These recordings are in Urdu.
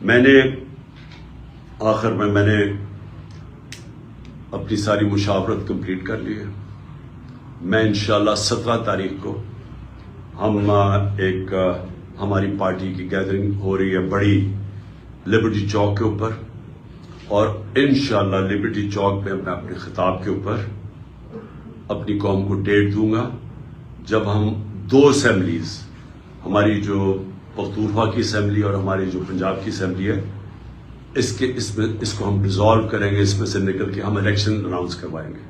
میں نے آخر میں نے اپنی ساری مشاورت کمپلیٹ کر لی ہے. میں انشاءاللہ 17 تاریخ کو ہم ہماری پارٹی کی گیدرنگ ہو رہی ہے بڑی لبرٹی چوک کے اوپر, اور انشاءاللہ لبرٹی چوک پہ میں اپنے خطاب کے اوپر اپنی قوم کو ڈیٹ دوں گا جب ہم 2 اسمبلیز, ہماری جو پختونخوا کی اسمبلی اور ہماری جو پنجاب کی اسمبلی ہے, اس کو ہم ڈیزالو کریں گے, اس میں سے نکل کے ہم الیکشن اناؤنس کروائیں گے.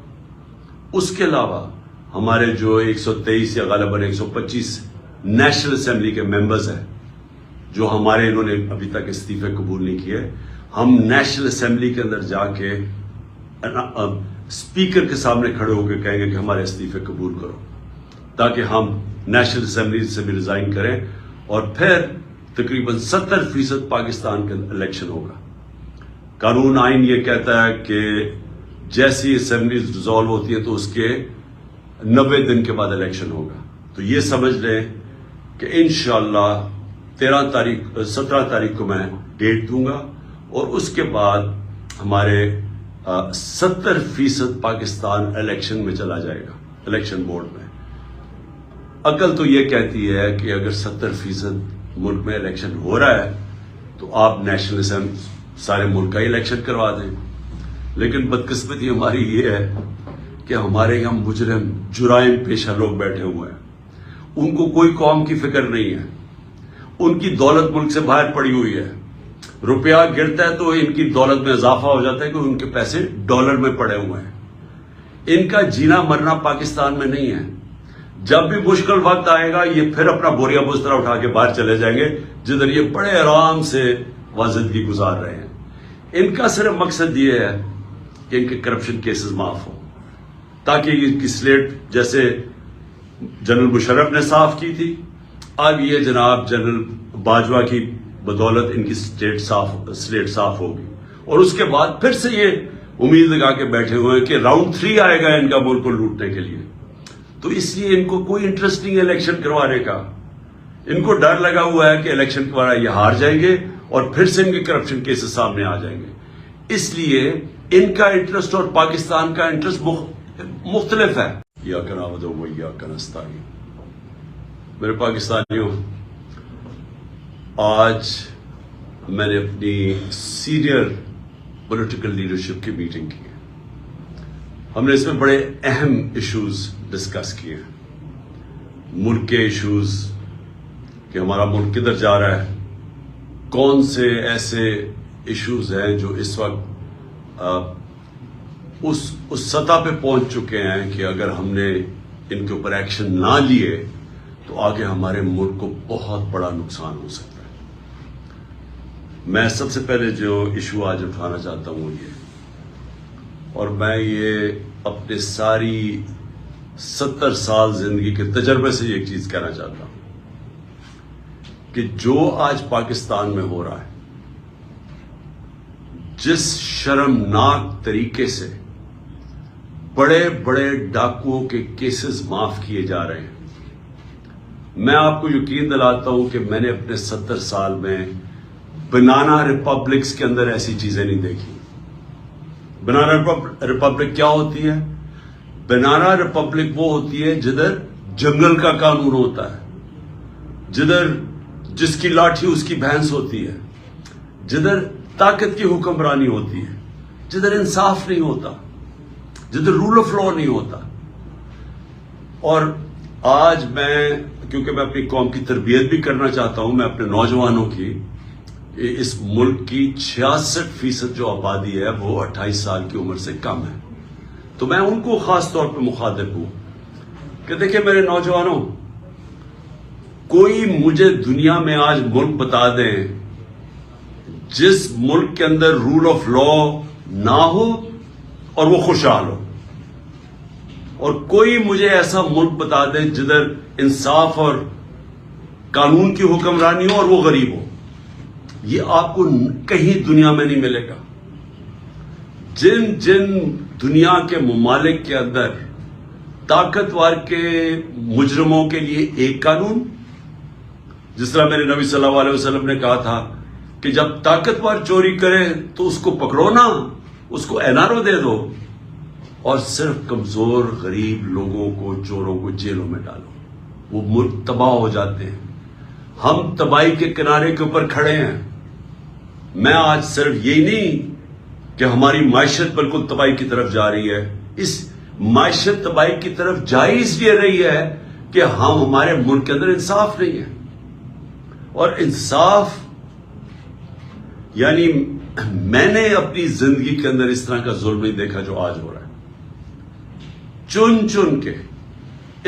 اس کے علاوہ ہمارے جو 123 یا غالباً 125 نیشنل اسمبلی کے ممبرز ہیں جو ہمارے انہوں نے ابھی تک استعفے قبول نہیں کیے, ہم نیشنل اسمبلی کے اندر جا کے اسپیکر کے سامنے کھڑے ہو کے کہیں گے کہ ہمارے استعفے قبول کرو, تاکہ ہم نیشنل اسمبلی سے بھی ریزائن کریں, اور پھر تقریباً 70% پاکستان کے الیکشن ہوگا. قانون آئین یہ کہتا ہے کہ جیسی اسمبلیز ڈیزالو ہوتی ہیں تو اس کے 90 دن کے بعد الیکشن ہوگا. تو یہ سمجھ لیں کہ انشاءاللہ 17 تاریخ کو میں ڈیٹ دوں گا, اور اس کے بعد ہمارے 70% پاکستان الیکشن میں چلا جائے گا, الیکشن بورڈ میں. عقل تو یہ کہتی ہے کہ اگر 70% ملک میں الیکشن ہو رہا ہے تو آپ نیشنل اسمبلی سارے ملک کا الیکشن کروا دیں, لیکن بدقسمتی ہماری یہ ہے کہ ہمارے یہاں مجرم جرائم پیشہ لوگ بیٹھے ہوئے ہیں, ان کو کوئی قوم کی فکر نہیں ہے, ان کی دولت ملک سے باہر پڑی ہوئی ہے. روپیہ گرتا ہے تو ان کی دولت میں اضافہ ہو جاتا ہے کہ ان کے پیسے ڈالر میں پڑے ہوئے ہیں. ان کا جینا مرنا پاکستان میں نہیں ہے. جب بھی مشکل وقت آئے گا یہ پھر اپنا بوریا بسترا اٹھا کے باہر چلے جائیں گے جدھر یہ بڑے آرام سے زندگی گزار رہے ہیں. ان کا صرف مقصد یہ ہے کہ ان کے کرپشن کیسز معاف ہوں, تاکہ ان کی سلیٹ جیسے جنرل مشرف نے صاف کی تھی, اب یہ جناب جنرل باجوہ کی بدولت ان کی سلیٹ صاف ہوگی, اور اس کے بعد پھر سے یہ امید لگا کے بیٹھے ہوئے ہیں کہ راؤنڈ 3 آئے گا ان کا ملک کو لوٹنے کے لیے. تو اس لیے ان کو کوئی انٹرسٹ نہیں ہے الیکشن کروانے کا. ان کو ڈر لگا ہوا ہے کہ الیکشن کروانا یہ ہار جائیں گے اور پھر سے ان کے کرپشن کیسز سامنے آ جائیں گے. اس لیے ان کا انٹرسٹ اور پاکستان کا انٹرسٹ مختلف ہے. ایاک نعبد و ایاک نستعین. میرے پاکستانیوں, آج میں نے اپنی سینئر پولیٹیکل لیڈرشپ کی میٹنگ کی ہے. ہم نے اس میں بڑے اہم ایشوز ڈسکس کیے ہیں. ملک کے ایشوز کہ ہمارا ملک کدھر جا رہا ہے, کون سے ایسے ایشوز ہیں جو اس وقت اس سطح پہ پہنچ چکے ہیں کہ اگر ہم نے ان کے اوپر ایکشن نہ لیے تو آگے ہمارے ملک کو بہت بڑا نقصان ہو سکتا ہے. میں سب سے پہلے جو ایشو آج اٹھانا چاہتا ہوں یہ, اور میں یہ اپنے ساری 70 سال زندگی کے تجربے سے ایک چیز کہنا چاہتا ہوں کہ جو آج پاکستان میں ہو رہا ہے, جس شرمناک طریقے سے بڑے بڑے ڈاکوؤں کے کیسز معاف کیے جا رہے ہیں, میں آپ کو یقین دلاتا ہوں کہ میں نے اپنے 70 سال میں بنانا ریپبلکس کے اندر ایسی چیزیں نہیں دیکھی. بنانا ریپبلک کیا ہوتی ہے؟ بنانا ریپبلک وہ ہوتی ہے جدھر جنگل کا قانون ہوتا ہے, جدھر جس کی لاٹھی اس کی بھینس ہوتی ہے, جدھر طاقت کی حکمرانی ہوتی ہے, جدھر انصاف نہیں ہوتا, جدھر رول آف لا نہیں ہوتا. اور آج کیونکہ میں اپنی قوم کی تربیت بھی کرنا چاہتا ہوں, میں اپنے نوجوانوں کی, اس ملک کی 66% جو آبادی ہے وہ 28 سال کی عمر سے کم ہے, تو میں ان کو خاص طور پہ مخاطب ہوں کہ دیکھیں میرے نوجوانوں, کوئی مجھے دنیا میں آج ملک بتا دیں جس ملک کے اندر رول آف لا نہ ہو اور وہ خوشحال ہو, اور کوئی مجھے ایسا ملک بتا دیں جدھر انصاف اور قانون کی حکمرانی ہو اور وہ غریب ہو. یہ آپ کو کہیں دنیا میں نہیں ملے گا. جن دنیا کے ممالک کے اندر طاقتور کے مجرموں کے لیے ایک قانون, جس طرح میرے نبی صلی اللہ علیہ وسلم نے کہا تھا کہ جب طاقتور چوری کرے تو اس کو پکڑو نا، اس کو NRO دے دو، اور صرف کمزور غریب لوگوں کو، چوروں کو جیلوں میں ڈالو، وہ ملک تباہ ہو جاتے ہیں۔ ہم تباہی کے کنارے کے اوپر کھڑے ہیں۔ میں آج صرف یہی نہیں کہ ہماری معیشت بالکل تباہی کی طرف جا رہی ہے، اس معیشت تباہی کی طرف جا ہی اس لیے رہی ہے کہ ہمارے ملک کے اندر انصاف نہیں ہے۔ اور انصاف یعنی میں نے اپنی زندگی کے اندر اس طرح کا ظلم نہیں دیکھا جو آج ہو رہا ہے۔ چن چن کے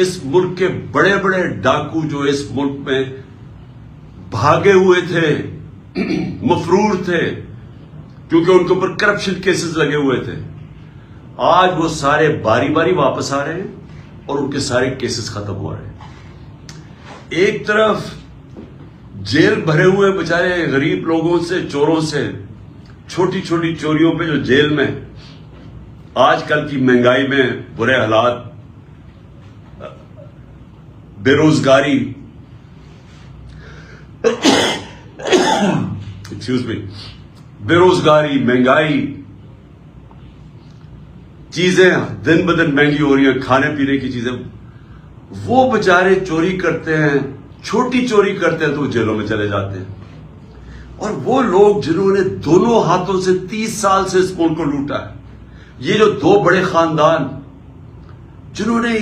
اس ملک کے بڑے بڑے ڈاکو جو اس ملک میں بھاگے ہوئے تھے، مفرور تھے، کیونکہ ان کے اوپر کرپشن کیسز لگے ہوئے تھے، آج وہ سارے باری باری واپس آ رہے ہیں اور ان کے سارے کیسز ختم ہو رہے ہیں۔ ایک طرف جیل بھرے ہوئے بیچارے غریب لوگوں سے، چوروں سے، چھوٹی چھوٹی چوریوں پہ جو جیل میں، آج کل کی مہنگائی میں برے حالات، بے روزگاری، بے روزگاری، مہنگائی، چیزیں دن بدن مہنگی ہو رہی ہیں، کھانے پینے کی چیزیں، وہ بیچارے چوری کرتے ہیں، چھوٹی چوری کرتے ہیں تو وہ جیلوں میں چلے جاتے ہیں۔ اور وہ لوگ جنہوں نے دونوں ہاتھوں سے 30 سال سے اس ملک کو لوٹا ہے، یہ جو دو بڑے خاندان جنہوں نے،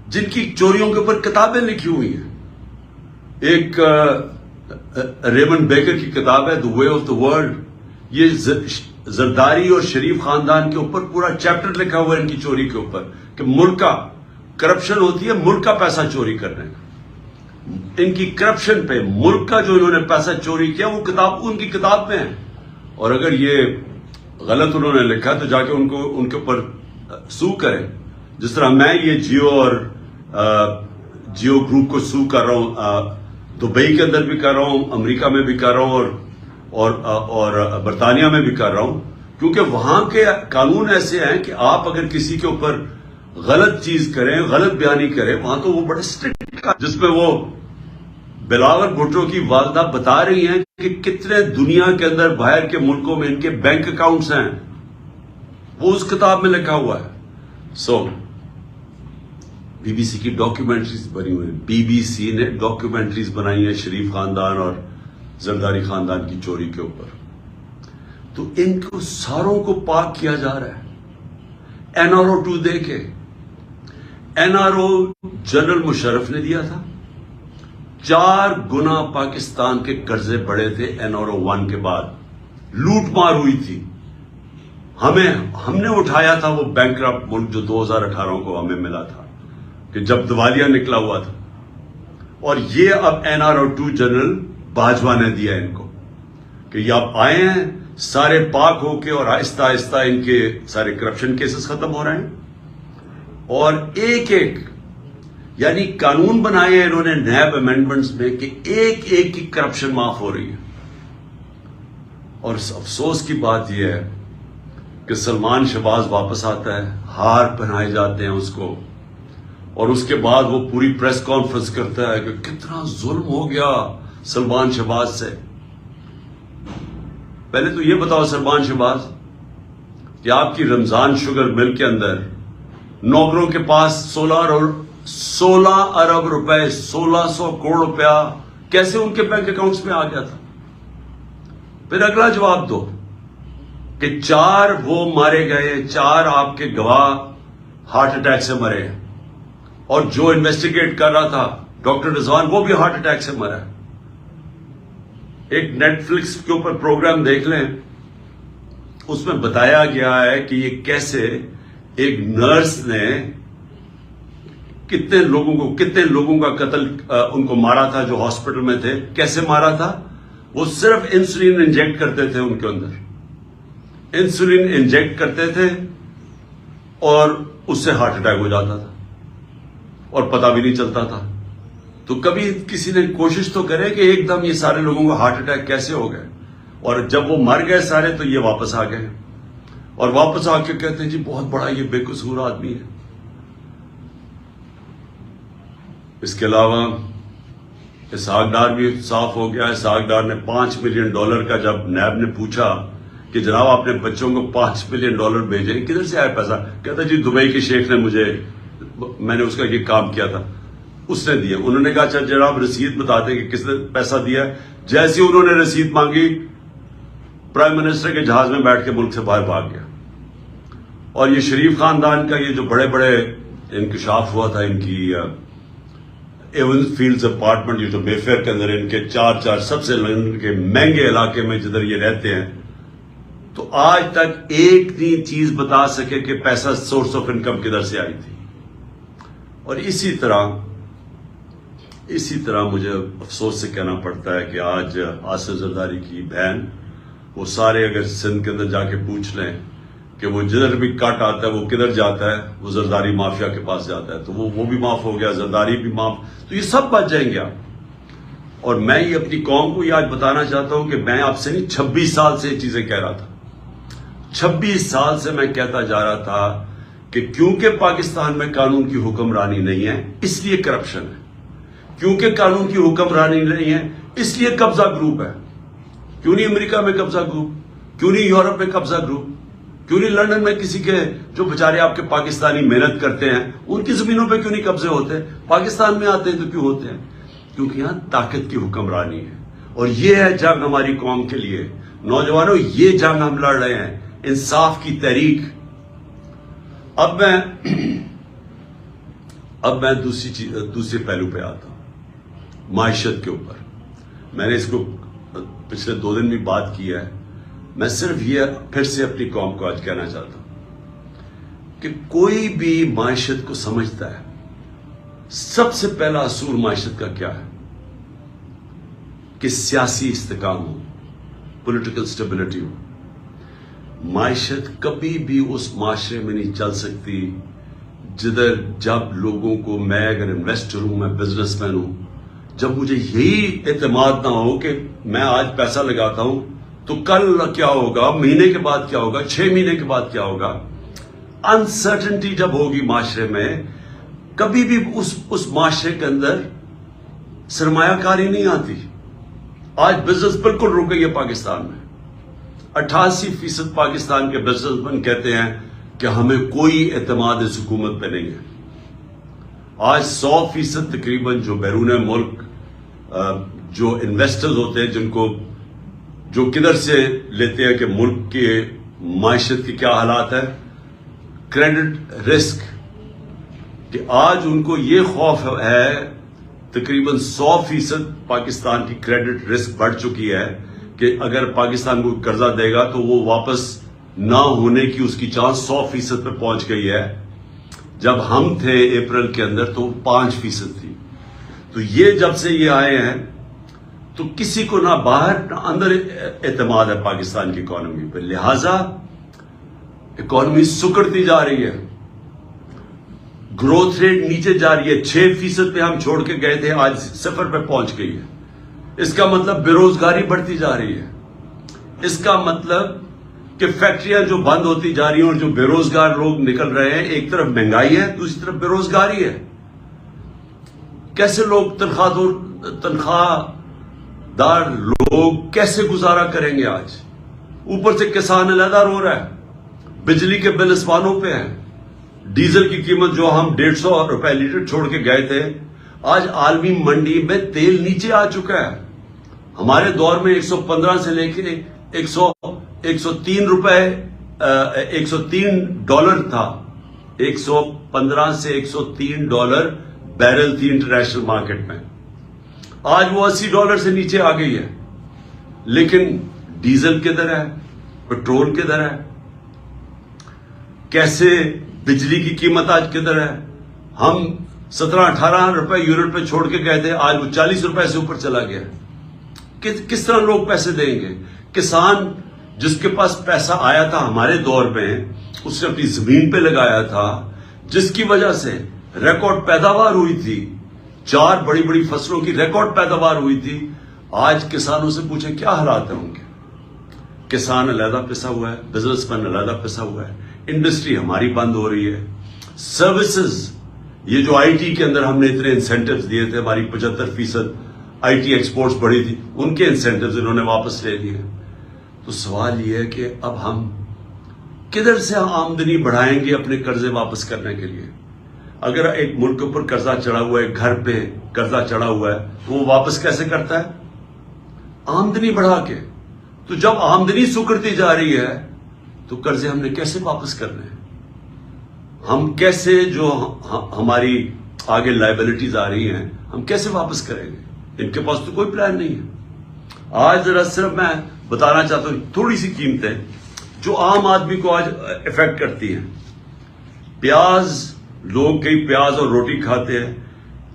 جن کی چوریوں کے اوپر کتابیں لکھی ہوئی ہیں، ایک ریمنڈ بیکر کی کتاب ہے دی وے آف دی ورلڈ، یہ زرداری اور شریف خاندان کے اوپر پورا چیپٹر لکھا ہوا ہے ان کی چوری کے اوپر، کہ ملک کا کرپشن ہوتی ہے، ملک کا پیسہ چوری کرنے کا، ان کی کرپشن پہ ملک کا جو انہوں نے پیسہ چوری کیا وہ کتاب ان کی کتاب میں ہے۔ اور اگر یہ غلط انہوں نے لکھا تو جا کے ان کے اوپر سو کریں، جس طرح میں یہ جیو گروپ کو سو کر رہا ہوں، دبئی کے اندر بھی کر رہا ہوں، امریکہ میں بھی کر رہا ہوں، اور برطانیہ میں بھی کر رہا ہوں، کیونکہ وہاں کے قانون ایسے ہیں کہ آپ اگر کسی کے اوپر غلط چیز کریں، غلط بیانی کریں، وہاں تو وہ بڑے اسٹرکٹ، جس میں وہ بلاول بھٹو کی والدہ بتا رہی ہیں کہ کتنے دنیا کے اندر باہر کے ملکوں میں ان کے بینک اکاؤنٹس ہیں، وہ اس کتاب میں لکھا ہوا ہے۔ بی بی سی کی ڈاکیومنٹریز بنی ہوئی ہیں، بی بی سی نے ڈاکیومنٹریز بنائی ہیں شریف خاندان اور زرداری خاندان کی چوری کے اوپر، تو ان کو ساروں کو پاک کیا جا رہا ہے۔ NRO 2 دے کے، NRO جنرل مشرف نے دیا تھا، 4 گنا پاکستان کے قرضے بڑھے تھے NRO 1 کے بعد، لوٹ مار ہوئی تھی، ہم نے اٹھایا تھا وہ بینکرپٹ ملک جو 2018 کو ہمیں ملا تھا، کہ جب دیوالیہ نکلا ہوا تھا، اور یہ اب NRO 2 جنرل باجوہ نے دیا ان کو، کہ یہ اب آئے ہیں سارے پاک ہو کے، اور آہستہ آہستہ ان کے سارے کرپشن کیسز ختم ہو رہے ہیں، اور ایک ایک یعنی قانون بنائے ہیں انہوں نے نیب امینڈمنٹس میں کہ ایک ایک کی کرپشن معاف ہو رہی ہے۔ اور افسوس کی بات یہ ہے کہ سلمان شہباز واپس آتا ہے، ہار پہنائے جاتے ہیں اس کو، اور اس کے بعد وہ پوری پریس کانفرنس کرتا ہے کہ کتنا ظلم ہو گیا سلمان شہباز سے۔ پہلے تو یہ بتاؤ سلمان شہباز کہ آپ کی رمضان شوگر مل کے اندر نوکروں کے پاس 16 ارب روپے، 1600 کروڑ روپیہ کیسے ان کے بینک اکاؤنٹس میں آ گیا تھا؟ پھر اگلا جواب دو کہ 4 وہ مارے گئے، 4 آپ کے گواہ ہارٹ اٹیک سے مرے، اور جو انویسٹیگیٹ کر رہا تھا ڈاکٹر رضوان وہ بھی ہارٹ اٹیک سے مرا۔ ایک نیٹ فلکس کے اوپر پروگرام دیکھ لیں، اس میں بتایا گیا ہے کہ یہ کیسے ایک نرس نے کتنے لوگوں کا قتل ان کو مارا تھا جو ہاسپٹل میں تھے۔ کیسے مارا تھا؟ وہ صرف انسولین انجیکٹ کرتے تھے، ان کے اندر انسولین انجیکٹ کرتے تھے اور اس سے ہارٹ اٹیک ہو جاتا تھا اور پتہ بھی نہیں چلتا تھا۔ تو کبھی کسی نے کوشش تو کرے کہ ایک دم یہ سارے لوگوں کو ہارٹ اٹیک کیسے ہو گئے، اور جب وہ مر گئے سارے تو یہ واپس آ گئے، اور واپس آ کے کہتے ہیں جی بہت بڑا یہ بے قصور آدمی ہے۔ اس کے علاوہ اسحاق ڈار بھی صاف ہو گیا. اسحاق ڈار نے $5 ملین کا جب نیب نے پوچھا کہ جناب آپ نے بچوں کو $5 ملین بھیجے, کدھر سے آیا پیسہ؟ کہتا جی دبئی کے شیخ نے میں نے اس کا یہ کام کیا تھا, اس نے دیا. انہوں نے کہا اچھا جناب رسید بتا دیں کہ کس نے پیسہ دیا. جیسے انہوں نے رسید مانگی, پرائم منسٹر کے جہاز میں بیٹھ کے ملک سے باہر بھاگ گیا. اور یہ شریف خاندان کا یہ جو بڑے بڑے انکشاف ہوا تھا, ان کی ایونز فیلڈز اپارٹمنٹ یہ جو بے فیئر کے اندر ان کے 4 سب سے لندن کے مہنگے علاقے میں جدھر یہ رہتے ہیں, تو آج تک ایک نہیں چیز بتا سکے کہ پیسہ سورس آف انکم کدھر سے آئی تھی. اور اسی طرح مجھے افسوس سے کہنا پڑتا ہے کہ آج آصف زرداری کی بہن, وہ سارے اگر سندھ کے اندر جا کے پوچھ لیں کہ وہ جدھر بھی کٹ آتا ہے وہ کدھر جاتا ہے, وہ زرداری مافیا کے پاس جاتا ہے. تو وہ بھی معاف ہو گیا, زرداری بھی معاف, تو یہ سب بچ جائیں گے آپ. اور میں یہ اپنی قوم کو یہ آج بتانا چاہتا ہوں کہ میں آپ سے نہیں 26 سال سے یہ چیزیں کہہ رہا تھا. 26 سال سے میں کہتا جا رہا تھا کہ کیونکہ پاکستان میں قانون کی حکمرانی نہیں ہے اس لیے کرپشن ہے, کیونکہ قانون کی حکمرانی نہیں ہے اس لیے قبضہ گروپ ہے. کیوں نہیں امریکہ میں قبضہ گروپ, کیوں نہیں یورپ میں قبضہ گروپ, کیوں نہیں لندن میں کسی کے جو بےچارے آپ کے پاکستانی محنت کرتے ہیں ان کی زمینوں پہ کیوں نہیں قبضے ہوتے؟ پاکستان میں آتے ہیں تو کیوں ہوتے ہیں؟ کیونکہ یہاں طاقت کی حکمرانی ہے. اور یہ ہے جنگ ہماری قوم کے لیے. نوجوانوں, یہ جنگ ہم لڑ رہے ہیں, انصاف کی تحریک. اب میں دوسرے پہلو پہ آتا ہوں, معیشت کے اوپر. میں نے اس کو پچھلے 2 دن بھی بات کی ہے. میں صرف یہ پھر سے اپنی قوم کو آج کہنا چاہتا ہوں کہ کوئی بھی معیشت کو سمجھتا ہے, سب سے پہلا اصول معیشت کا کیا ہے کہ سیاسی استحکام ہو, پولیٹیکل سٹیبلٹی ہو. معیشت کبھی بھی اس معاشرے میں نہیں چل سکتی جدھر جب لوگوں کو, میں اگر انویسٹر ہوں, میں بزنس مین ہوں, جب مجھے یہی اعتماد نہ ہو کہ میں آج پیسہ لگاتا ہوں تو کل کیا ہوگا, مہینے کے بعد کیا ہوگا, 6 مہینے کے بعد کیا ہوگا. انسرٹنٹی جب ہوگی معاشرے میں, کبھی بھی اس معاشرے کے اندر سرمایہ کاری نہیں آتی. آج بزنس بالکل رک گئی ہے پاکستان میں. 88% پاکستان کے بزنس مین کہتے ہیں کہ ہمیں کوئی اعتماد اس حکومت پہ نہیں ہے. آج 100% تقریباً جو بیرون ملک جو انویسٹرز ہوتے ہیں, جن کو جو کدھر سے لیتے ہیں کہ ملک کے معیشت کی کیا حالات ہے, کریڈٹ رسک, کہ آج ان کو یہ خوف ہے, تقریباً 100% پاکستان کی کریڈٹ رسک بڑھ چکی ہے کہ اگر پاکستان کو قرضہ دے گا تو وہ واپس نہ ہونے کی اس کی چانس 100% پہ پہنچ گئی ہے. جب ہم تھے اپریل کے اندر تو 5% تھی. تو یہ جب سے یہ آئے ہیں تو کسی کو نہ باہر نہ اندر اعتماد ہے پاکستان کی اکانومی پہ. لہذا اکانومی سکڑتی جا رہی ہے, گروتھ ریٹ نیچے جا رہی ہے. 6% پہ ہم چھوڑ کے گئے تھے, آج 0 پہ پہنچ گئی ہے. اس کا مطلب بے روزگاری بڑھتی جا رہی ہے. اس کا مطلب کہ فیکٹریاں جو بند ہوتی جا رہی ہیں اور جو بے روزگار لوگ نکل رہے ہیں, ایک طرف مہنگائی ہے, دوسری طرف بے روزگاری ہے. کیسے لوگ تنخواہ دار لوگ کیسے گزارا کریں گے آج؟ اوپر سے کسان علیحدہ رو رہا ہے, بجلی کے بل اسمانوں پہ ہیں, ڈیزل کی قیمت جو ہم 150 روپے لیٹر چھوڑ کے گئے تھے, آج عالمی منڈی میں تیل نیچے آ چکا ہے. ہمارے دور میں 115 سے لے کے 103 روپے $103 تھا. 115 سے $103 بیرل تھی انٹرنیشنل مارکیٹ میں. آج وہ $80 سے نیچے آ گئی ہے. لیکن ڈیزل کدھر ہے, پیٹرول کدھر ہے, کیسے بجلی کی قیمت آج کدھر ہے؟ ہم 17-18 روپے یونٹ پہ چھوڑ کے گئے تھے, آج وہ 40 روپے سے اوپر چلا گیا. کس طرح لوگ پیسے دیں گے؟ کسان جس کے پاس پیسہ آیا تھا ہمارے دور میں, اس نے اپنی زمین پہ لگایا تھا, جس کی وجہ سے ریکارڈ پیداوار ہوئی تھی, 4 بڑی بڑی فصلوں کی ریکارڈ پیداوار ہوئی تھی. آج کسانوں سے پوچھیں کیا حالات ہیں ان کے؟ کسان علیحدہ پسا ہوا ہے, بزنس مین علیحدہ پسا ہوا ہے, انڈسٹری ہماری بند ہو رہی ہے. سروسز, یہ جو آئی ٹی کے اندر ہم نے اتنے انسینٹیوز دیے تھے, ہماری 75% آئی ٹی ایکسپورٹس بڑھی تھی، ان کے انسینٹیوز انہوں نے واپس لے لیے. تو سوال یہ ہے کہ اب ہم کدھر سے آمدنی بڑھائیں گے اپنے قرضے واپس کرنے کے لیے؟ اگر ایک ملک کے اوپر قرضہ چڑھا ہوا ہے، گھر پہ قرضہ چڑھا ہوا ہے، تو وہ واپس کیسے کرتا ہے؟ آمدنی بڑھا کے. تو جب آمدنی سکڑتی جا رہی ہے تو قرضے ہم نے کیسے واپس کرنے ہیں؟ ہم کیسے جو ہماری آگے لائبلٹیز آ رہی ہیں ہم کیسے واپس کریں گے؟ ان کے پاس تو کوئی پلان نہیں ہے. آج ذرا صرف میں بتانا چاہتا ہوں تھوڑی سی قیمتیں جو عام آدمی کو آج افیکٹ کرتی ہیں. پیاز، لوگ کئی پیاز اور روٹی کھاتے ہیں،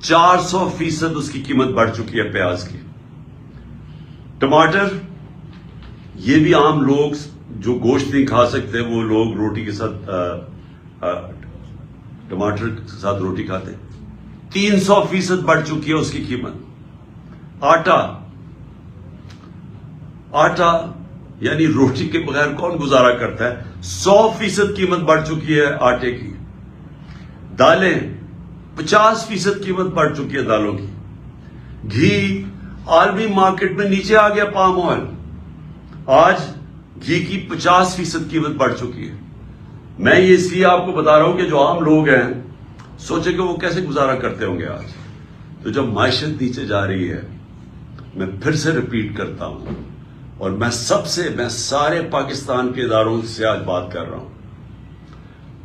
400% اس کی قیمت بڑھ چکی ہے پیاز کی. ٹماٹر، یہ بھی عام لوگ جو گوشت نہیں کھا سکتے وہ لوگ روٹی کے ساتھ ٹماٹر کے ساتھ روٹی کھاتے ہیں. 300% بڑھ چکی ہے اس کی قیمت. آٹا یعنی روٹی کے بغیر کون گزارا کرتا ہے؟ 100% قیمت بڑھ چکی ہے آٹے کی. دالیں، 50% قیمت بڑھ چکی ہے دالوں کی. گھی، عالمی مارکیٹ میں نیچے آ گیا پام آئل، آج گھی کی 50% قیمت بڑھ چکی ہے. میں یہ اس لیے آپ کو بتا رہا ہوں کہ جو عام لوگ ہیں سوچے کہ وہ کیسے گزارا کرتے ہوں گے آج. تو جب معیشت نیچے جا رہی ہے، میں پھر سے ریپیٹ کرتا ہوں اور میں سارے پاکستان کے اداروں سے آج بات کر رہا ہوں.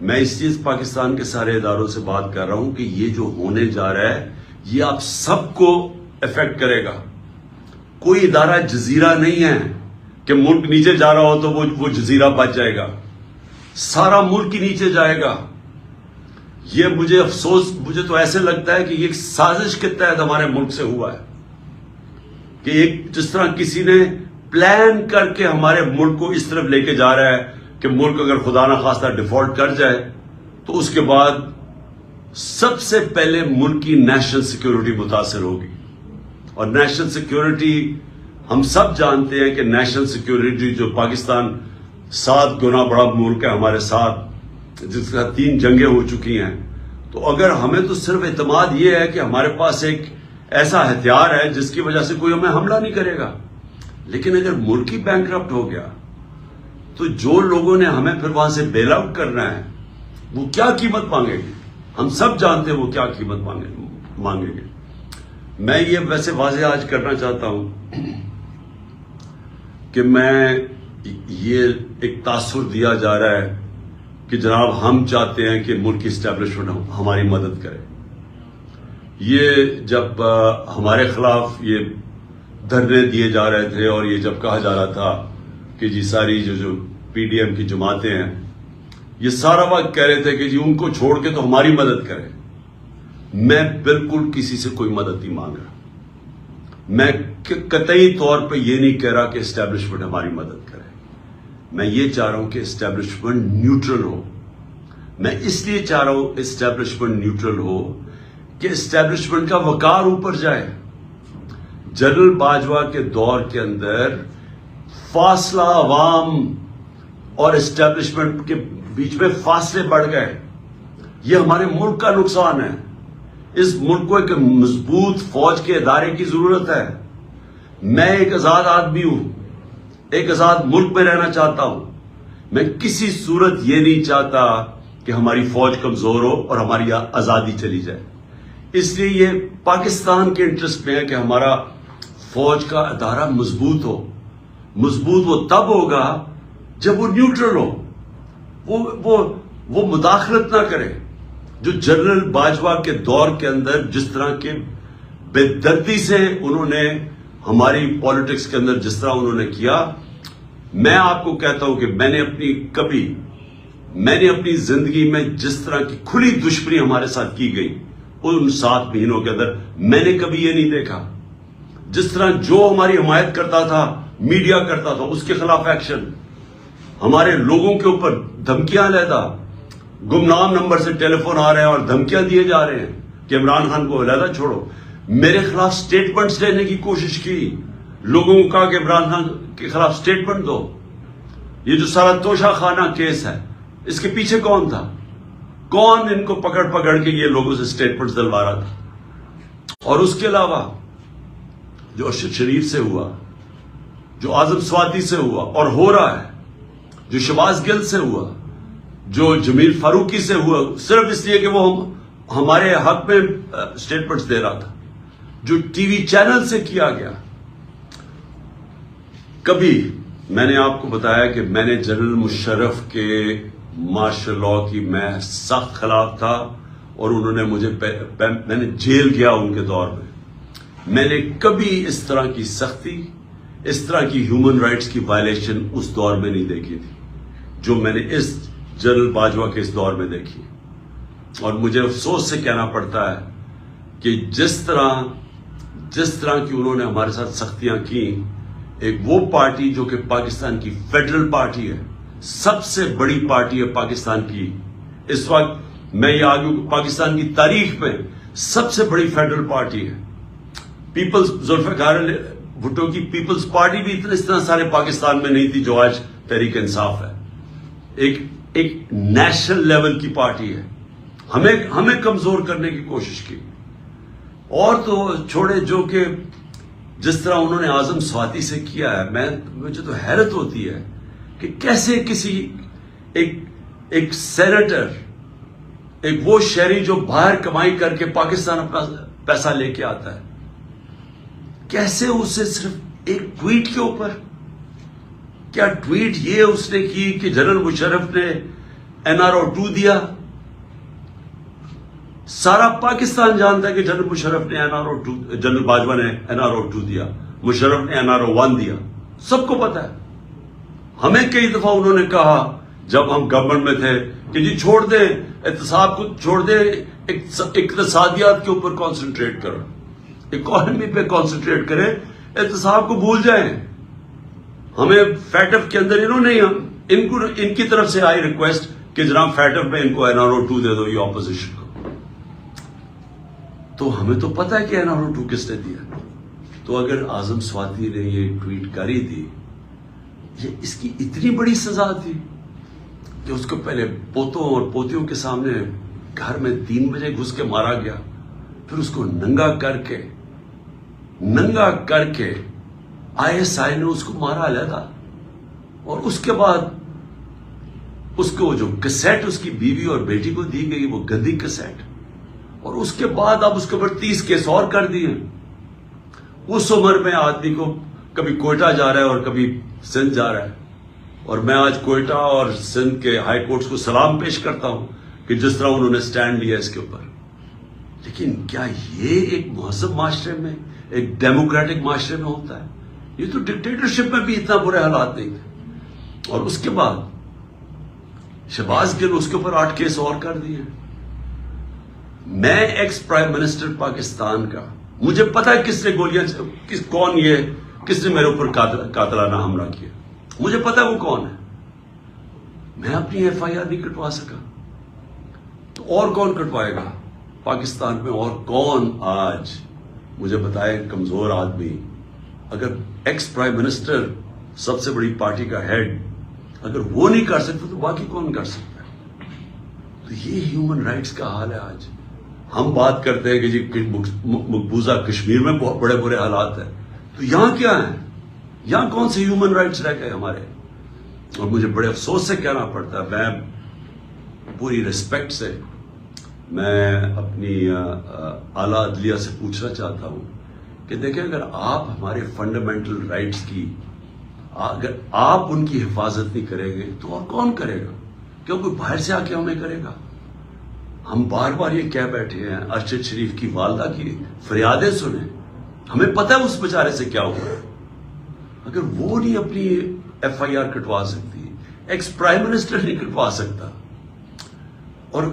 میں اس چیز پاکستان کے سارے اداروں سے بات کر رہا ہوں کہ یہ جو ہونے جا رہا ہے یہ آپ سب کو افیکٹ کرے گا. کوئی ادارہ جزیرہ نہیں ہے کہ ملک نیچے جا رہا ہو تو وہ جزیرہ بچ جائے گا. سارا ملک ہی نیچے جائے گا. یہ مجھے تو ایسے لگتا ہے کہ یہ ایک سازش کے تحت ہمارے ملک سے ہوا ہے کہ ایک جس طرح کسی نے پلان کر کے ہمارے ملک کو اس طرف لے کے جا رہا ہے کہ ملک اگر خدا نہ خواستہ ڈیفالٹ کر جائے تو اس کے بعد سب سے پہلے ملک کی نیشنل سیکیورٹی متاثر ہوگی. اور نیشنل سیکیورٹی ہم سب جانتے ہیں کہ نیشنل سیکیورٹی جو پاکستان 7 گنا بڑا ملک ہے ہمارے ساتھ، جس کا 3 جنگیں ہو چکی ہیں. تو اگر ہمیں تو صرف اعتماد یہ ہے کہ ہمارے پاس ایک ایسا ہتھیار ہے جس کی وجہ سے کوئی ہمیں حملہ نہیں کرے گا. لیکن اگر ملک ہی بینکرپٹ ہو گیا تو جو لوگوں نے ہمیں پھر وہاں سے بیل آؤٹ کرنا ہے وہ کیا قیمت مانگیں گے؟ ہم سب جانتے ہیں وہ کیا قیمت مانگیں گے. میں یہ ویسے واضح آج کرنا چاہتا ہوں کہ میں یہ ایک تاثر دیا جا رہا ہے کہ جناب ہم چاہتے ہیں کہ ملک کی اسٹیبلشمنٹ ہماری مدد کرے. یہ جب ہمارے خلاف یہ دھرنے دیے جا رہے تھے اور یہ جب کہا جا رہا تھا کہ جی ساری جو پی ڈی ایم کی جماعتیں ہیں یہ سارا وقت کہہ رہے تھے کہ جی ان کو چھوڑ کے تو ہماری مدد کرے. میں بالکل کسی سے کوئی مدد نہیں مانگ رہا. میں قطعی طور پہ یہ نہیں کہہ رہا کہ اسٹیبلشمنٹ ہماری مدد کرے. میں یہ چاہ رہا ہوں کہ اسٹیبلشمنٹ نیوٹرل ہو. میں اس لیے چاہ رہا ہوں اسٹیبلشمنٹ نیوٹرل ہو کہ اسٹیبلشمنٹ کا وقار اوپر جائے. جنرل باجوہ کے دور کے اندر فاصلہ عوام اور اسٹیبلشمنٹ کے بیچ میں فاصلے بڑھ گئے. یہ ہمارے ملک کا نقصان ہے. اس ملک کو ایک مضبوط فوج کے ادارے کی ضرورت ہے. میں ایک آزاد آدمی ہوں، ایک آزاد ملک میں رہنا چاہتا ہوں. میں کسی صورت یہ نہیں چاہتا کہ ہماری فوج کمزور ہو اور ہماری آزادی چلی جائے. اس لیے یہ پاکستان کے انٹرسٹ میں ہے کہ ہمارا فوج کا ادارہ مضبوط ہو. مضبوط وہ تب ہوگا جب وہ نیوٹرل ہو، وہ مداخلت نہ کرے. جو جنرل باجوہ کے دور کے اندر جس طرح کے بے دردی سے انہوں نے ہماری پالیٹکس کے اندر جس طرح انہوں نے کیا، میں آپ کو کہتا ہوں کہ میں نے اپنی زندگی میں جس طرح کی کھلی دشمنی ہمارے ساتھ کی گئی ان 7 مہینوں کے اندر میں نے کبھی یہ نہیں دیکھا. جس طرح جو ہماری حمایت کرتا تھا، میڈیا کرتا تھا، اس کے خلاف ایکشن، ہمارے لوگوں کے اوپر دھمکیاں علیحدہ، گمنام نمبر سے ٹیلی فون آ رہے ہیں اور دھمکیاں دیے جا رہے ہیں کہ عمران خان کو علیحدہ چھوڑو. میرے خلاف سٹیٹمنٹس لینے کی کوشش کی، لوگوں کو کہا کہ عمران خان کے خلاف سٹیٹمنٹ دو. یہ جو سارا توشہ خانہ کیس ہے اس کے پیچھے کون تھا؟ کون ان کو پکڑ کے یہ لوگوں سے سٹیٹمنٹس دلوا رہا تھا؟ اور اس کے علاوہ جو ارشد شریف سے ہوا، جو اعظم سواتی سے ہوا اور ہو رہا ہے، جو شہباز گل سے ہوا، جو جمیل فاروقی سے ہوا، صرف اس لیے کہ وہ ہمارے حق میں سٹیٹمنٹس دے رہا تھا، جو ٹی وی چینل سے کیا گیا. کبھی میں نے آپ کو بتایا کہ میں نے جنرل مشرف کے مارشل لاء کی میں سخت خلاف تھا، اور انہوں نے مجھے میں نے جیل گیا ان کے دور میں نے کبھی اس طرح کی سختی، اس طرح کی ہیومن رائٹس کی وائلیشن اس دور میں نہیں دیکھی تھی جو میں نے اس جنرل باجوہ کے اس دور میں دیکھی. اور مجھے افسوس سے کہنا پڑتا ہے کہ جس طرح کی انہوں نے ہمارے ساتھ سختیاں کی، ایک وہ پارٹی جو کہ پاکستان کی فیڈرل پارٹی ہے، سب سے بڑی پارٹی ہے پاکستان کی اس وقت، میں یہ آگوں پاکستان کی تاریخ میں سب سے بڑی فیڈرل پارٹی ہے. پیپلز ذوالفقار علی بھٹو کی پیپلز پارٹی بھی اس طرح سارے پاکستان میں نہیں تھی جو آج تحریک انصاف ہے. ایک نیشنل لیول کی پارٹی ہے. ہمیں کمزور کرنے کی کوشش کی. اور تو چھوڑے جو کہ جس طرح انہوں نے اعظم سواتی سے کیا ہے، مجھے تو حیرت ہوتی ہے کہ کیسے کسی ایک سینیٹر، ایک وہ شہری جو باہر کمائی کر کے پاکستان اپنا پیسہ لے کے آتا ہے، کیسے اسے صرف ایک ٹویٹ کے اوپر، کیا ٹویٹ یہ اس نے کی کہ جنرل مشرف نے NRO 2 دیا؟ سارا پاکستان جانتا ہے کہ جنرل مشرف نے NRO 2، جنرل باجوہ نے NRO 2 دیا، مشرف نے NRO 1 دیا، سب کو پتا ہے. ہمیں کئی دفعہ انہوں نے کہا جب ہم گورنمنٹ میں تھے کہ جی چھوڑ دیں احتساب کو، چھوڑ دیں اقتصادیات کے اوپر کانسنٹریٹ کرو، اکانومی پہ کانسنٹریٹ کریں، احتساب کو بھول جائیں. ہمیں فیٹف کے اندر انہوں نے ان کی طرف سے آئی ریکویسٹ کہ جناب فیٹف میں ان کو NRO 2 دے دو، یہ اپوزیشن کو. تو ہمیں تو پتا ہے کہ NRO 2 کس نے دیا. تو اگر اعظم سواتی نے یہ ٹویٹ کری تھی، یہ اس کی اتنی بڑی سزا تھی کہ اس کو پہلے پوتوں اور پوتیوں کے سامنے گھر میں 3 بجے گھس کے مارا گیا، پھر اس کو ننگا کر کے ISI نے اس کو مارا علیحدہ، اور اس کے بعد اس کو جو کیسٹ اس کی بیوی اور بیٹی کو دی گئی وہ گندی کیسٹ، اور اس کے بعد اب اس کے اوپر 30 کیس اور کر دیے. اس عمر میں آدمی کو کبھی کوئٹہ جا رہا ہے اور کبھی سندھ جا رہا ہے، اور میں آج کوئٹہ اور سندھ کے ہائی کورٹس کو سلام پیش کرتا ہوں کہ جس طرح انہوں نے سٹینڈ لیا اس کے اوپر. لیکن کیا یہ ایک مہذب معاشرے میں، ایک ڈیموکریٹک معاشرے میں ہوتا ہے؟ یہ تو ڈکٹیٹرشپ میں بھی اتنا برے حالات نہیں تھے. اور اس کے بعد شہباز گل، اس کے اوپر 8 کیس اور کر دیے. میں ایکس پرائم منسٹر پاکستان کا، مجھے پتا ہے کس نے گولیاں، کس نے میرے اوپر قاتلانہ حملہ کیا، مجھے پتا ہے وہ کون ہے. میں اپنی FIR نہیں کٹوا سکا، تو اور کون کٹوائے گا پاکستان میں؟ اور کون آج مجھے بتائے کمزور آدمی، اگر ایکس پرائم منسٹر سب سے بڑی پارٹی کا ہیڈ اگر وہ نہیں کر سکتا تو باقی کون کر سکتا ہے؟ تو یہ ہیومن رائٹس کا حال ہے آج. ہم بات کرتے ہیں کہ جی مقبوضہ کشمیر میں بہت بڑے برے حالات ہیں، تو یہاں کیا ہیں؟ یہاں کون سے ہیومن رائٹس رہ گئے ہمارے؟ اور مجھے بڑے افسوس سے کہنا پڑتا ہے، میں پوری ریسپیکٹ سے میں اپنی اعلیٰ عدلیہ سے پوچھنا چاہتا ہوں کہ دیکھیں، اگر آپ ہمارے فنڈامنٹل رائٹس کی، اگر آپ ان کی حفاظت نہیں کریں گے تو اور کون کرے گا؟ کیوں کوئی باہر سے آ کے ہمیں کرے گا؟ ہم بار بار یہ کہہ بیٹھے ہیں ارشد شریف کی والدہ کی فریادیں سنیں، ہمیں پتہ ہے اس بیچارے سے کیا ہوا ہے. اگر وہ نہیں اپنی FIR کٹوا سکتی، ایکس پرائم منسٹر نہیں کٹوا سکتا. اور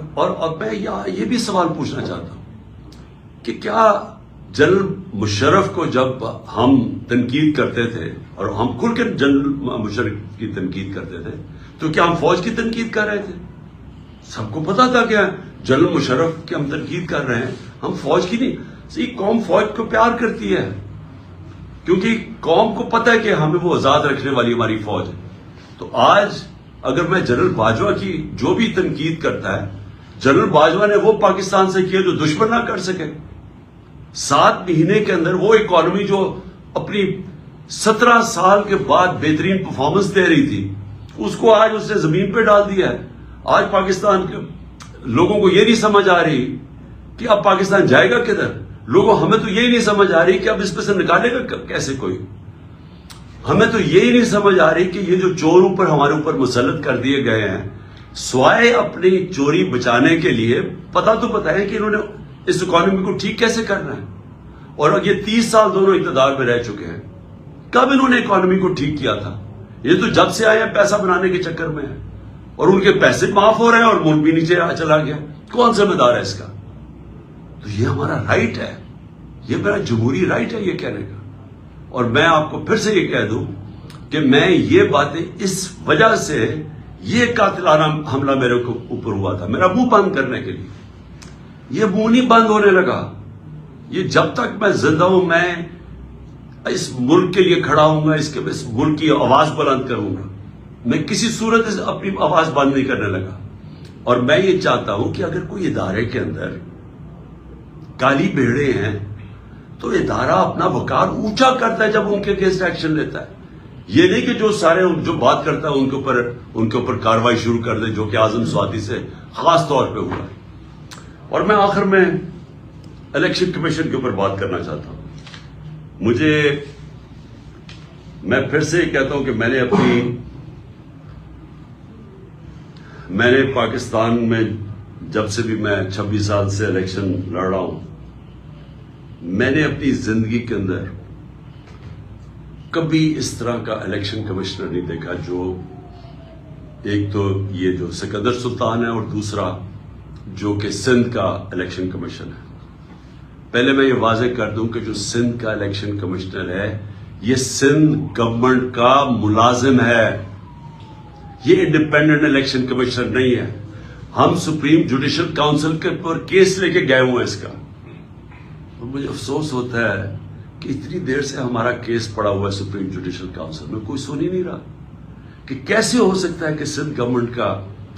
میں یہ بھی سوال پوچھنا چاہتا ہوں کہ کیا جنرل مشرف کو جب ہم تنقید کرتے تھے، اور ہم کھل کے جنرل مشرف کی تنقید کرتے تھے، تو کیا ہم فوج کی تنقید کر رہے تھے؟ سب کو پتا تھا کہ جنرل مشرف کی ہم تنقید کر رہے ہیں، ہم فوج کی نہیں. قوم فوج کو پیار کرتی ہے، کیونکہ قوم کو پتا ہے کہ ہمیں وہ آزاد رکھنے والی ہماری فوج ہے. تو آج اگر میں جنرل باجوہ کی جو بھی تنقید کرتا ہے، جنرل باجوہ نے وہ پاکستان سے کیا جو دشمن نہ کر سکے. 7 مہینے کے اندر وہ اکانومی جو اپنی 17 سال کے بعد بہترین پرفارمنس دے رہی تھی، اس کو آج اس نے زمین پہ ڈال دیا ہے. آج پاکستان کے لوگوں کو یہ نہیں سمجھ آ رہی کہ اب پاکستان جائے گا کدھر. ہمیں تو یہی نہیں سمجھ آ رہی کہ اب اس پہ سے نکالے گا کیسے کوئی. ہمیں تو یہی نہیں سمجھ آ رہی کہ یہ جو چور اوپر ہمارے اوپر مسلط کر دیے گئے ہیں، سوائے اپنی چوری بچانے کے لیے پتا تو پتا ہے کہ انہوں نے اس اکانومی کو ٹھیک کیسے کرنا ہے. اور یہ 30 سال دونوں اقتدار میں رہ چکے ہیں. کب انہوں نے اکانومی کو ٹھیک کیا تھا؟ یہ تو جب سے آئے ہیں پیسہ بنانے کے چکر میں ہے، اور ان کے پیسے معاف ہو رہے ہیں اور ملک بھی نیچے چلا گیا. کون ذمہ دار ہے اس کا؟ تو یہ ہمارا رائٹ ہے، یہ میرا جمہوری رائٹ ہے یہ کہنے کا. اور میں آپ کو پھر سے یہ کہہ دوں کہ میں یہ باتیں اس وجہ سے، یہ قاتلانہ حملہ میرے اوپر ہوا تھا میرا منہ بند کرنے کے لیے. یہ منہ نہیں بند ہونے لگا. یہ جب تک میں زندہ ہوں میں اس ملک کے لیے کھڑا ہوں گا، اس ملک کی آواز بلند کروں گا. میں کسی صورت سے اپنی آواز بند نہیں کرنے لگا. اور میں یہ چاہتا ہوں کہ اگر کوئی ادارے کے اندر کالی بھیڑے ہیں تو ادارہ اپنا وقار اونچا کرتا ہے جب ان کے اگینسٹ ایکشن لیتا ہے. یہ نہیں کہ جو بات کرتا ہے ان کے اوپر کاروائی شروع کر دے، جو کہ اعظم سوادی سے خاص طور پہ ہوا ہے. اور میں آخر میں الیکشن کمیشن کے اوپر بات کرنا چاہتا ہوں. میں پھر سے یہ کہتا ہوں کہ میں نے پاکستان میں جب سے بھی میں 26 سال سے الیکشن لڑ رہا ہوں، میں نے اپنی زندگی کے اندر کبھی اس طرح کا الیکشن کمشنر نہیں دیکھا. جو ایک تو یہ جو سکندر سلطان ہے اور دوسرا جو کہ سندھ کا الیکشن کمیشن ہے. پہلے میں یہ واضح کر دوں کہ جو سندھ کا الیکشن کمشنر ہے یہ سندھ گورنمنٹ کا ملازم ہے، یہ انڈیپینڈنٹ الیکشن کمیشنر نہیں ہے. ہم سپریم جوڈیشل کاؤنسل کے پر کیس لے کے گئے ہوئے ہیں اس کا. مجھے افسوس ہوتا ہے کہ اتنی دیر سے ہمارا کیس پڑا ہوا ہے سپریم جوڈیشل کاؤنسل میں، کوئی سن ہی نہیں رہا کہ کیسے ہو سکتا ہے کہ سندھ گورنمنٹ کا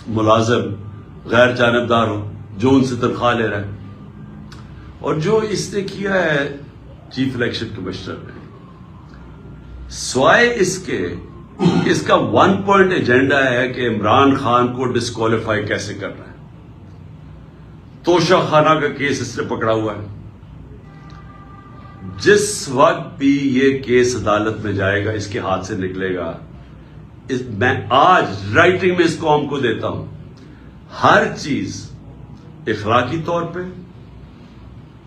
ملازم غیر جانبدار ہو جو ان سے تنخواہ لے رہا ہے. اور جو اس نے کیا ہے چیف الیکشن کمشنر نے، سوائے اس کے اس کا 1 پوائنٹ ایجنڈا ہے کہ عمران خان کو ڈسکوالیفائی کیسے کرنا ہے. توشہ خانہ کا کیس اس نے پکڑا ہوا ہے. جس وقت بھی یہ کیس عدالت میں جائے گا، اس کے ہاتھ سے نکلے گا، میں آج رائٹنگ میں اس قوم کو دیتا ہوں، ہر چیز اخلاقی طور پہ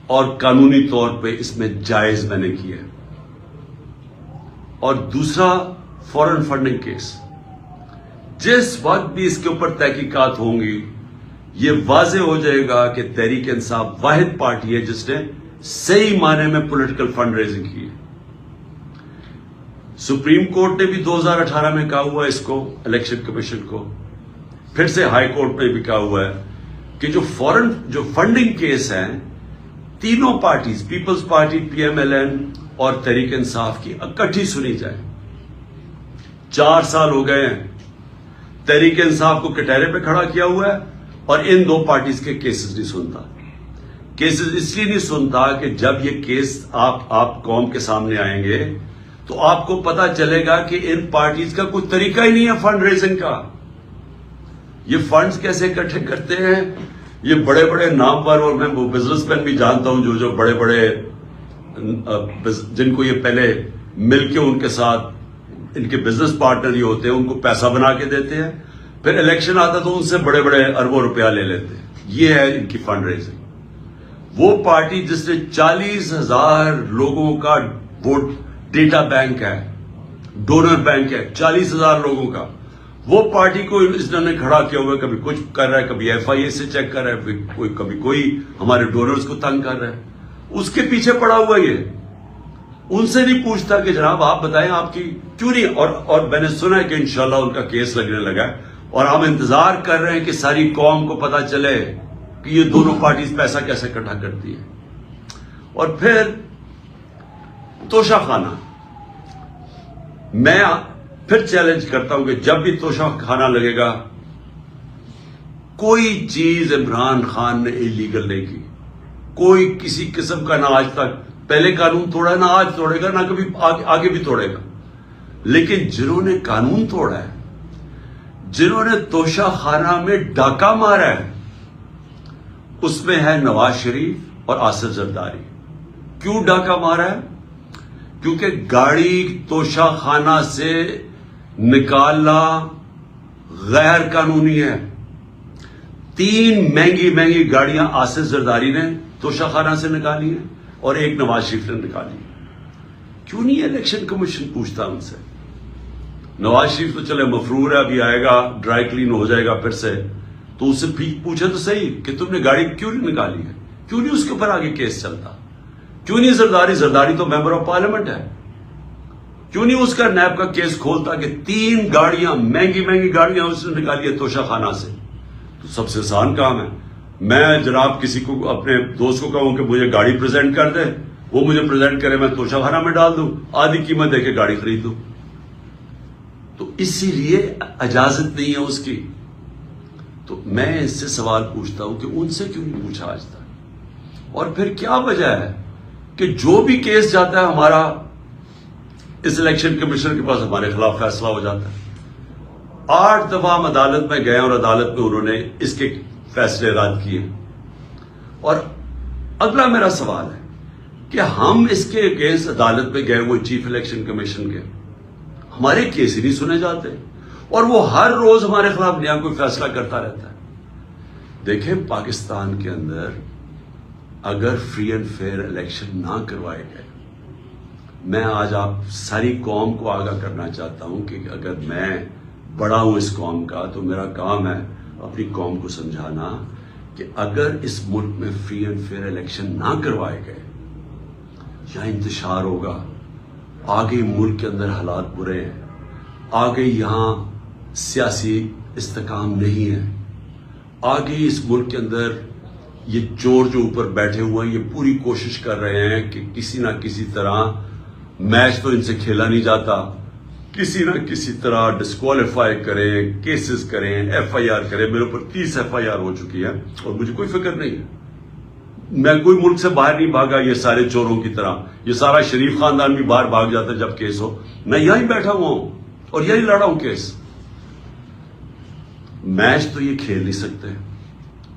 اور قانونی طور پہ اس میں جائز میں نے کی ہے. اور دوسرا فورن فنڈنگ کیس، جس وقت بھی اس کے اوپر تحقیقات ہوں گی یہ واضح ہو جائے گا کہ تحریک انصاف واحد پارٹی ہے جس نے صحیح معنی میں پولیٹیکل فنڈ ریزنگ کی ہے. سپریم کورٹ نے بھی 2018 میں کہا ہوا ہے اس کو، الیکشن کمیشن کو، پھر سے ہائی کورٹ نے بھی کہا ہوا ہے کہ جو فنڈنگ کیس ہیں تینوں parties, Peoples Party, P M L N اور تحریک انصاف کی اکٹھی سنی جائے. 4 سال ہو گئے ہیں تحریک انصاف کو کٹہرے پہ کھڑا کیا ہوا ہے اور ان دو پارٹیز کے کیسز نہیں سنتا. کیسز اس لیے نہیں سنتا کہ جب یہ کیس آپ قوم کے سامنے آئیں گے تو آپ کو پتا چلے گا کہ ان پارٹیز کا کوئی طریقہ ہی نہیں ہے فنڈ ریزنگ کا. یہ فنڈز کیسے اکٹھے کرتے ہیں، یہ بڑے بڑے نامور، اور میں وہ بزنس مین بھی جانتا ہوں جو بڑے بڑے جن کو یہ پہلے مل کے ان کے ساتھ ان کے بزنس پارٹنر ہی ہوتے ہیں، ان کو پیسہ بنا کے دیتے ہیں، پھر الیکشن آتا تو ان سے بڑے بڑے اربوں روپیہ لے لیتے ہیں. یہ ہے ان کی فنڈ ریزنگ. وہ پارٹی جس نے 40,000 لوگوں کا ووٹ ڈیٹا بینک ہے، ڈونر بینک ہے 40,000 لوگوں کا، وہ پارٹی کو اس نے کھڑا کیا ہوا ہے. کبھی کچھ کر رہا ہے، کبھی ایف آئی اے سے چیک کر رہا ہے، کبھی کوئی ہمارے ڈونرز کو تنگ کر رہا ہے. اس کے پیچھے پڑا ہوا یہ، ان سے نہیں پوچھتا کہ جناب آپ بتائیں آپ کی کیوں نہیں. اور میں نے سنا ہے کہ انشاءاللہ ان کا کیس لگنے لگا ہے اور ہم انتظار کر رہے ہیں کہ ساری قوم کو پتا چلے کہ یہ دونوں پارٹیز پیسہ کیسے اکٹھا کرتی ہے. اور پھر توشہ خانہ، میں پھر چیلنج کرتا ہوں کہ جب بھی توشہ خانہ لگے گا، کوئی چیز عمران خان نے اللیگل نہیں کی، کوئی کسی قسم کا نہ آج تک پہلے قانون توڑا ہے، نہ آج توڑے گا، نہ کبھی آگے بھی توڑے گا. لیکن جنہوں نے قانون توڑا ہے، جنہوں نے توشہ خانہ میں ڈاکہ مارا ہے، اس میں ہے نواز شریف اور آصف زرداری. کیوں ڈاکہ مارا ہے؟ کیونکہ گاڑی توشہ خانہ سے نکالنا غیر قانونی ہے. 3 مہنگی گاڑیاں آصف زرداری نے توشہ خانہ سے نکالی ہیں اور 1 نواز شریف نے نکالی. کیوں نہیں الیکشن کمیشن پوچھتا ان سے؟ نواز شریف تو چلے مفرور ہے، ابھی آئے گا، ڈرائی کلین ہو جائے گا پھر سے، تو اس سے پوچھے تو صحیح کہ تم نے گاڑی کیوں نہیں نکالی ہے، کیوں نہیں اس کے اوپر آگے کیس چلتا، کیوں نہیں زرداری تو ممبر آف پارلیمنٹ ہے، کیوں نہیں اس کا نیب کا کیس کھولتا کہ 3 گاڑیاں مہنگی گاڑیاں اس نے نکالی ہے توشہ خانہ سے. تو سب سے آسان کام ہے، میں جناب کسی کو اپنے دوست کو کہوں کہ مجھے گاڑی پریزنٹ کر دے، وہ مجھے پریزنٹ کرے، میں توشہ خانہ میں ڈال دوں، آدھی قیمت دے کے گاڑی خرید دوں. تو اسی لیے اجازت نہیں ہے اس کی. تو میں اس سے سوال پوچھتا ہوں کہ ان سے کیوں نہیں پوچھا آج تک؟ اور پھر کیا وجہ ہے کہ جو بھی کیس جاتا ہے ہمارا اس الیکشن کمیشن کے پاس ہمارے خلاف فیصلہ ہو جاتا ہے؟ 8 دفعہ ہم عدالت میں گئے اور عدالت میں انہوں نے اس کے فیصلے رد کیے. اور اگلا میرا سوال ہے کہ ہم اس کے اگینسٹ عدالت میں گئے ہوئے چیف الیکشن کمیشن کے، ہمارے کیس ہی نہیں سنے جاتے اور وہ ہر روز ہمارے خلاف نیا کوئی فیصلہ کرتا رہتا ہے. دیکھیں، پاکستان کے اندر اگر فری اینڈ فیئر الیکشن نہ کروائے گئے، میں آج آپ ساری قوم کو آگاہ کرنا چاہتا ہوں کہ اگر میں بڑا ہوں اس قوم کا تو میرا کام ہے اپنی قوم کو سمجھانا کہ اگر اس ملک میں فری اینڈ فیئر الیکشن نہ کروائے گئے یا انتشار ہوگا، آگے ملک کے اندر حالات برے ہیں، آگے یہاں سیاسی استحکام نہیں ہے، آگے اس ملک کے اندر یہ چور جو اوپر بیٹھے ہوئے ہیں یہ پوری کوشش کر رہے ہیں کہ کسی نہ کسی طرح میچ تو ان سے کھیلا نہیں جاتا، کسی نہ کسی طرح ڈسکوالیفائی کریں، کیسز کریں، ایف آئی آر کریں. میرے اوپر 30 ایف آئی آر ہو چکی ہے اور مجھے کوئی فکر نہیں ہے. میں کوئی ملک سے باہر نہیں بھاگا یہ سارے چوروں کی طرح. یہ سارا شریف خاندان بھی باہر بھاگ جاتا ہے جب کیس ہو. میں یہیں بیٹھا ہوا ہوں اور یہی لڑا ہوں کیس. میچ تو یہ کھیل نہیں سکتے.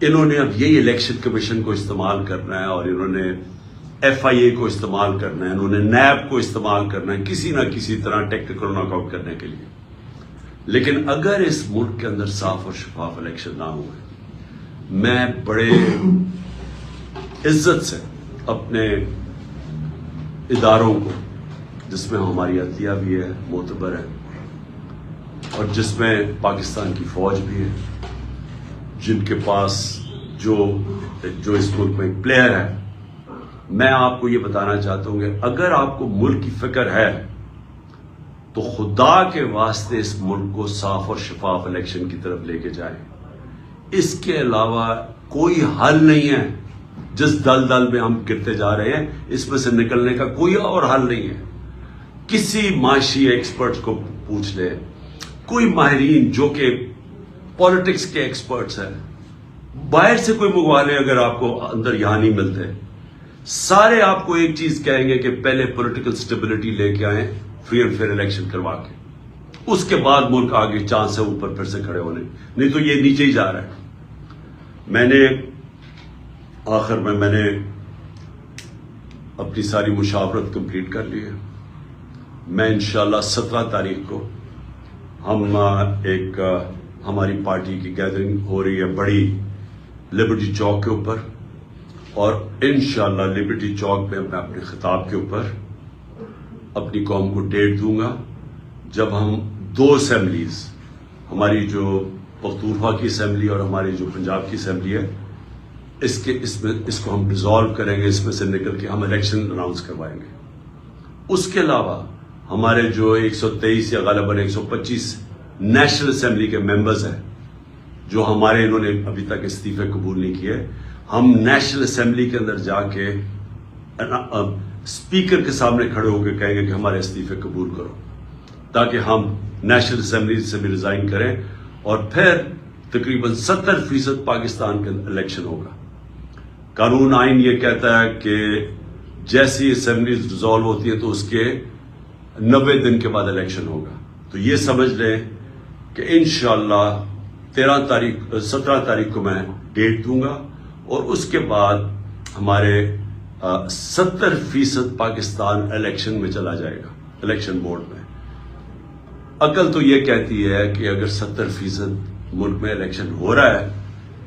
انہوں نے اب یہی الیکشن کمیشن کو استعمال کرنا ہے اور انہوں نے ایف آئی اے کو استعمال کرنا ہے، انہوں نے نیب کو استعمال کرنا ہے کسی نہ کسی طرح ٹیکنیکل ناک آؤٹ کرنے کے لیے. لیکن اگر اس ملک کے اندر صاف اور شفاف الیکشن نہ ہوئے، میں بڑے عزت سے اپنے اداروں کو، جس میں ہماری عدلیہ بھی ہے، معتبر ہے، اور جس میں پاکستان کی فوج بھی ہے، جن کے پاس جو اس ملک میں ایک پلیئر ہے، میں آپ کو یہ بتانا چاہتا ہوں کہ اگر آپ کو ملک کی فکر ہے تو خدا کے واسطے اس ملک کو صاف اور شفاف الیکشن کی طرف لے کے جائیں. اس کے علاوہ کوئی حل نہیں ہے. جس دل میں ہم گرتے جا رہے ہیں اس میں سے نکلنے کا کوئی اور حل نہیں ہے. کسی معاشی ایکسپرٹس کو پوچھ لے، کوئی ماہرین جو کہ پالیٹکس کے ایکسپرٹس ہیں، باہر سے کوئی منگوا لیں اگر آپ کو اندر یہاں نہیں ملتے، سارے آپ کو ایک چیز کہیں گے کہ پہلے پولیٹیکل سٹیبلٹی لے کے آئیں، فری اینڈ فیئر الیکشن کروا کے، اس کے بعد ملک آگے چانس ہے اوپر پھر سے کھڑے ہونے، نہیں تو یہ نیچے ہی جا رہا ہے. میں نے آخر میں نے اپنی ساری مشاورت کمپلیٹ کر لی ہے. میں انشاءاللہ 17 تاریخ کو ہماری پارٹی کی گیدرنگ ہو رہی ہے بڑی لبرٹی چوک کے اوپر، اور انشاءاللہ لبرٹی چوک پہ میں اپنے خطاب کے اوپر اپنی قوم کو ڈیٹ دوں گا جب ہم 2 اسمبلیز، ہماری جو پختونخوا کی اسمبلی اور ہماری جو پنجاب کی اسمبلی ہے، اس کو ہم ڈیزالو کریں گے، اس میں سے نکل کے ہم الیکشن اناؤنس کروائیں گے. اس کے علاوہ ہمارے جو 123 یا غالباً 125 نیشنل اسمبلی کے ممبرز ہیں جو ہمارے انہوں نے ابھی تک استعفے قبول نہیں کیے، ہم نیشنل اسمبلی کے اندر جا کے اسپیکر کے سامنے کھڑے ہو کے کہیں گے کہ ہمارے استعفے قبول کرو، تاکہ ہم نیشنل اسمبلی سے بھی ریزائن کریں اور پھر تقریباً 70% پاکستان کے الیکشن ہوگا. قانون آئین یہ کہتا ہے کہ جیسی اسمبلی ڈیزالو ہوتی ہے تو اس کے 90 دن کے بعد الیکشن ہوگا. تو یہ سمجھ لیں کہ انشاءاللہ 17 تاریخ کو میں ڈیٹ دوں گا اور اس کے بعد ہمارے 70% پاکستان الیکشن میں چلا جائے گا, الیکشن بورڈ میں. عقل تو یہ کہتی ہے کہ اگر 70% ملک میں الیکشن ہو رہا ہے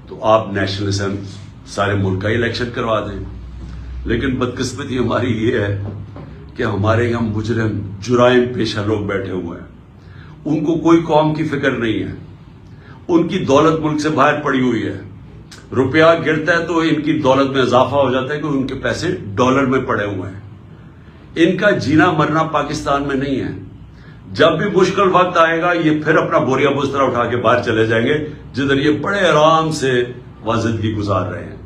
تو آپ نیشنل اسمبلی سارے ملک کا الیکشن کروا دیں. لیکن بدقسمتی ہماری یہ ہے کہ ہمارے یہاں مجرم جرائم پیشہ لوگ بیٹھے ہوئے ہیں. ان کو کوئی قوم کی فکر نہیں ہے. ان کی دولت ملک سے باہر پڑی ہوئی ہے. روپیہ گرتا ہے تو ان کی دولت میں اضافہ ہو جاتا ہے کہ ان کے پیسے ڈالر میں پڑے ہوئے ہیں. ان کا جینا مرنا پاکستان میں نہیں ہے. جب بھی مشکل وقت آئے گا یہ پھر اپنا بوریا بستر اٹھا کے باہر چلے جائیں گے جدھر یہ بڑے آرام سے زندگی گزار رہے ہیں.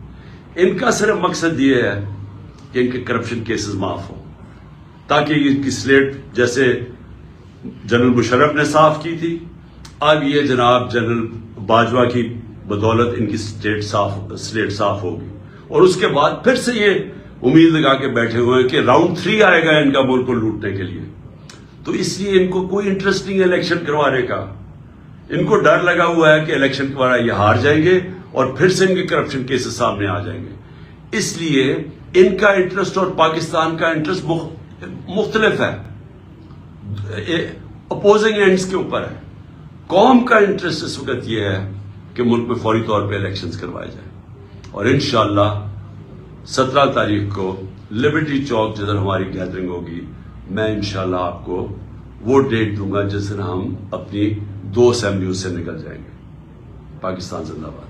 ان کا صرف مقصد یہ ہے کہ ان کے کرپشن کیسز معاف ہوں تاکہ ان کی سلیٹ جیسے جنرل مشرف نے صاف کی تھی, اب یہ جناب جنرل باجوہ کی بدولت ان کی سلیٹ صاف ہوگی. اور اس کے بعد پھر سے یہ امید لگا کے بیٹھے ہوئے ہیں کہ راؤنڈ 3 آئے گا ان کا ملک کو لوٹنے کے لیے. تو اس لیے ان کو کوئی انٹرسٹ نہیں ہے الیکشن کروانے کا. ان کو ڈر لگا ہوا ہے کہ الیکشن کروانا یہ ہار جائیں گے اور پھر سے ان کے کرپشن کیسز سامنے آ جائیں گے. اس لیے ان کا انٹرسٹ اور پاکستان کا انٹرسٹ مختلف ہے, اپوزنگ اینڈز کے اوپر ہے. قوم کا انٹرسٹ اس وقت یہ ہے کہ ملک میں فوری طور پہ الیکشنز کروائے جائیں. اور انشاءاللہ 17 تاریخ کو لبرٹی چوک جدھر ہماری گیدرنگ ہوگی میں انشاءاللہ آپ کو وہ ڈیٹ دوں گا جس دن ہم اپنی 2 اسمبلیوں سے نکل جائیں گے. پاکستان زندہ باد.